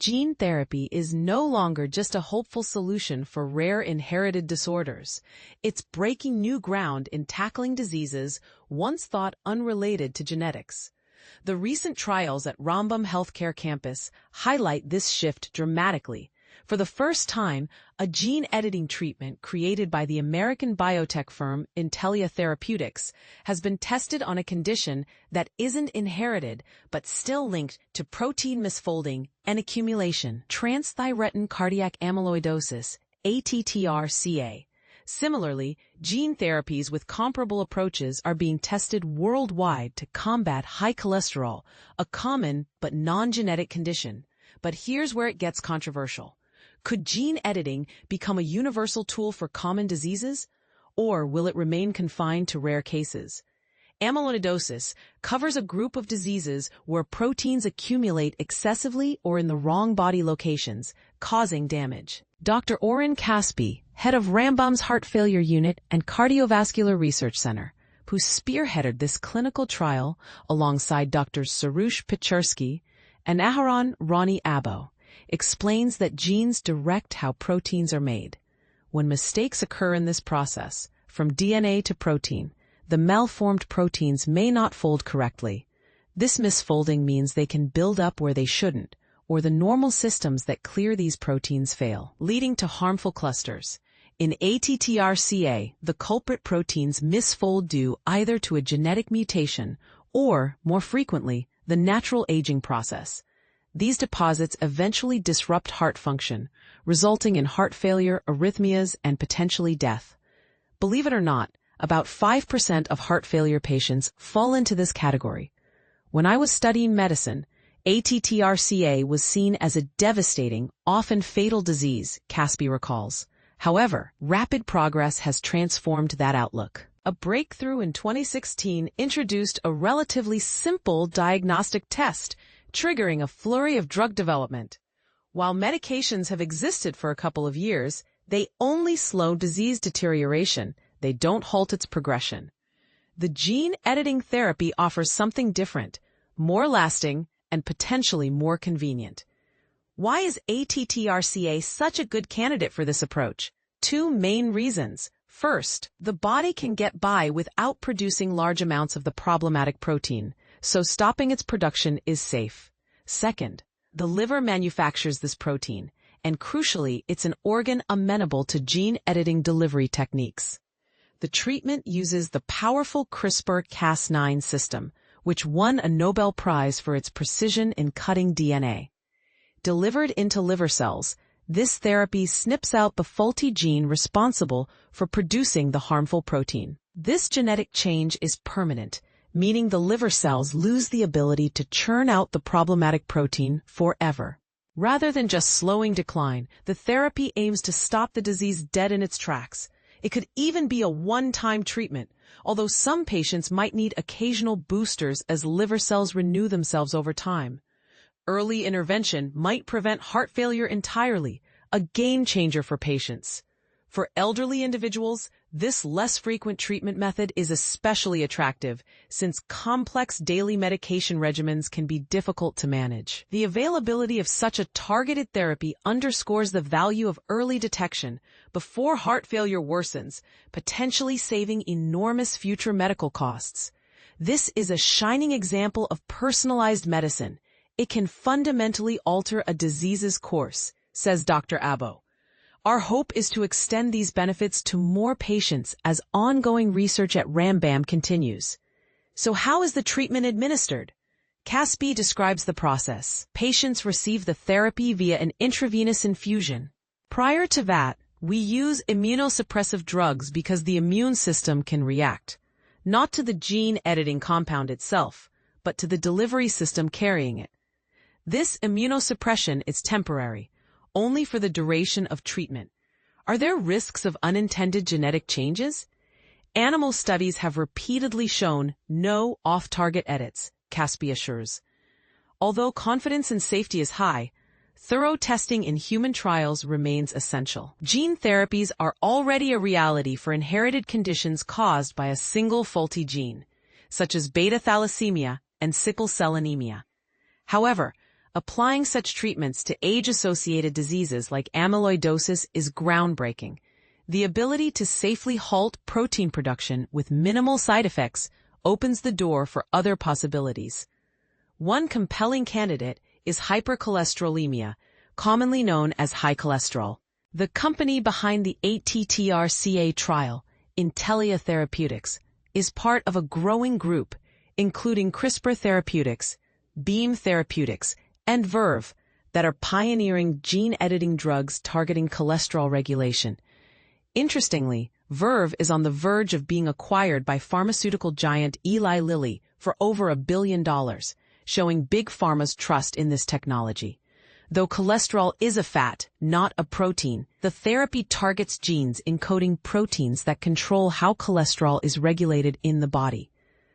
Gene therapy is no longer just a hopeful solution for rare inherited disorders. It's breaking new ground in tackling diseases once thought unrelated to genetics. The recent trials at Rambam Healthcare campus highlight this shift dramatically. For the first time, a gene-editing treatment created by the American biotech firm Intellia Therapeutics has been tested on a condition that isn't inherited but still linked to protein misfolding and accumulation: transthyretin cardiac amyloidosis, ATTR-CA. Similarly, gene therapies with comparable approaches are being tested worldwide to combat high cholesterol, a common but non-genetic condition. But here's where it gets controversial. Could gene editing become a universal tool for common diseases, or will it remain confined to rare cases? Amyloidosis covers a group of diseases where proteins accumulate excessively or in the wrong body locations, causing damage. Dr. Oren Caspi, head of Rambam's Heart Failure Unit and Cardiovascular Research Center, who spearheaded this clinical trial alongside Drs. Sarush Pechersky and Aharon Ronnie Abo, explains that genes direct how proteins are made. When mistakes occur in this process, from DNA to protein, the malformed proteins may not fold correctly. This misfolding means they can build up where they shouldn't, or the normal systems that clear these proteins fail, leading to harmful clusters. In ATTR-CA, the culprit proteins misfold due either to a genetic mutation or, more frequently, the natural aging process. These deposits eventually disrupt heart function, resulting in heart failure, arrhythmias, and potentially death. Believe it or not, about 5% of heart failure patients fall into this category. When I was studying medicine, ATTR-CA was seen as a devastating, often fatal disease, Caspi recalls. However, rapid progress has transformed that outlook. A breakthrough in 2016 introduced a relatively simple diagnostic test, triggering a flurry of drug development. While medications have existed for a couple of years, they only slow disease deterioration. They don't halt its progression. The gene-editing therapy offers something different, more lasting, and potentially more convenient. Why is ATTR-CA such a good candidate for this approach? Two main reasons. First, the body can get by without producing large amounts of the problematic protein, so stopping its production is safe. Second, the liver manufactures this protein, and crucially, it's an organ amenable to gene-editing delivery techniques. The treatment uses the powerful CRISPR-Cas9 system, which won a Nobel Prize for its precision in cutting DNA. Delivered into liver cells, this therapy snips out the faulty gene responsible for producing the harmful protein. This genetic change is permanent, meaning the liver cells lose the ability to churn out the problematic protein forever. Rather than just slowing decline, the therapy aims to stop the disease dead in its tracks. It could even be a one-time treatment, although some patients might need occasional boosters as liver cells renew themselves over time. Early intervention might prevent heart failure entirely, a game changer for patients. For elderly individuals, this less frequent treatment method is especially attractive since complex daily medication regimens can be difficult to manage. The availability of such a targeted therapy underscores the value of early detection before heart failure worsens, potentially saving enormous future medical costs. This is a shining example of personalized medicine. It can fundamentally alter a disease's course, says Dr. Abo. Our hope is to extend these benefits to more patients as ongoing research at Rambam continues. So how is the treatment administered? Caspi describes the process. Patients receive the therapy via an intravenous infusion. Prior to that, we use immunosuppressive drugs because the immune system can react, not to the gene-editing compound itself, but to the delivery system carrying it. This immunosuppression is temporary, only for the duration of treatment. Are there risks of unintended genetic changes? Animal studies have repeatedly shown no off-target edits, Caspi assures. Although confidence in safety is high, thorough testing in human trials remains essential. Gene therapies are already a reality for inherited conditions caused by a single faulty gene, such as beta thalassemia and sickle cell anemia. However, Applying such treatments to age-associated diseases like amyloidosis is groundbreaking. The ability to safely halt protein production with minimal side effects opens the door for other possibilities. One compelling candidate is hypercholesterolemia, commonly known as high cholesterol. The company behind the ATTR-CA trial, Intellia Therapeutics, is part of a growing group, including CRISPR Therapeutics, Beam Therapeutics, and Verve, that are pioneering gene-editing drugs targeting cholesterol regulation. Interestingly, Verve is on the verge of being acquired by pharmaceutical giant Eli Lilly for over $1 billion, showing Big Pharma's trust in this technology. Though cholesterol is a fat, not a protein, the therapy targets genes encoding proteins that control how cholesterol is regulated in the body.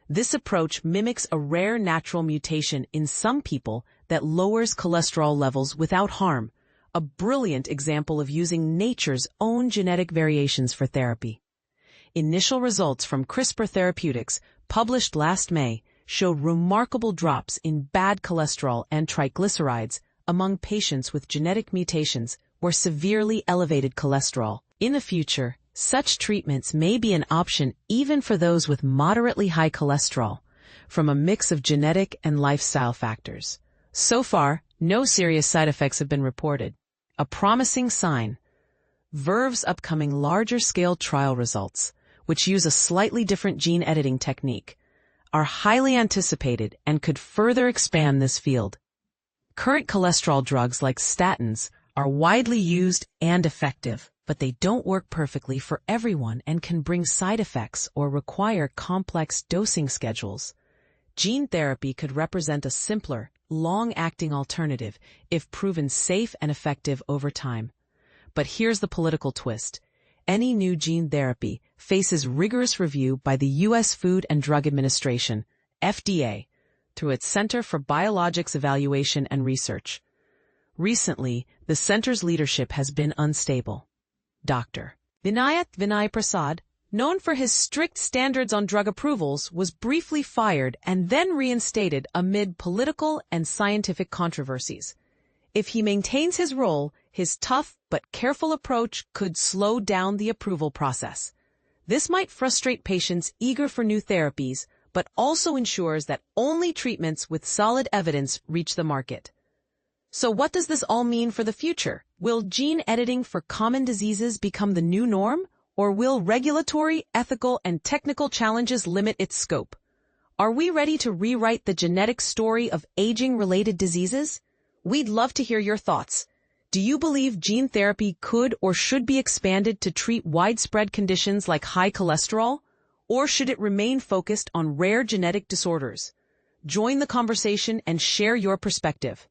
This approach mimics a rare natural mutation in some people that lowers cholesterol levels without harm, a brilliant example of using nature's own genetic variations for therapy. Initial results from CRISPR Therapeutics, published last May, showed remarkable drops in bad cholesterol and triglycerides among patients with genetic mutations or severely elevated cholesterol. In the future, such treatments may be an option even for those with moderately high cholesterol, from a mix of genetic and lifestyle factors. So far, no serious side effects have been reported. A promising sign. Verve's upcoming larger-scale trial results, which use a slightly different gene editing technique, are highly anticipated and could further expand this field. Current cholesterol drugs like statins are widely used and effective, but they don't work perfectly for everyone and can bring side effects or require complex dosing schedules. Gene therapy could represent a simpler, long-acting alternative if proven safe and effective over time. But here's the political twist. Any new gene therapy faces rigorous review by the U.S. Food and Drug Administration, FDA, through its Center for Biologics Evaluation and Research. Recently, the center's leadership has been unstable. Dr. Vinay Prasad, known for his strict standards on drug approvals, was briefly fired and then reinstated amid political and scientific controversies. If he maintains his role, his tough but careful approach could slow down the approval process. This might frustrate patients eager for new therapies, but also ensures that only treatments with solid evidence reach the market. So what does this all mean for the future? Will gene editing for common diseases become the new norm? Or will regulatory, ethical, and technical challenges limit its scope? Are we ready to rewrite the genetic story of aging-related diseases? We'd love to hear your thoughts. Do you believe gene therapy could or should be expanded to treat widespread conditions like high cholesterol? Or should it remain focused on rare genetic disorders? Join the conversation and share your perspective.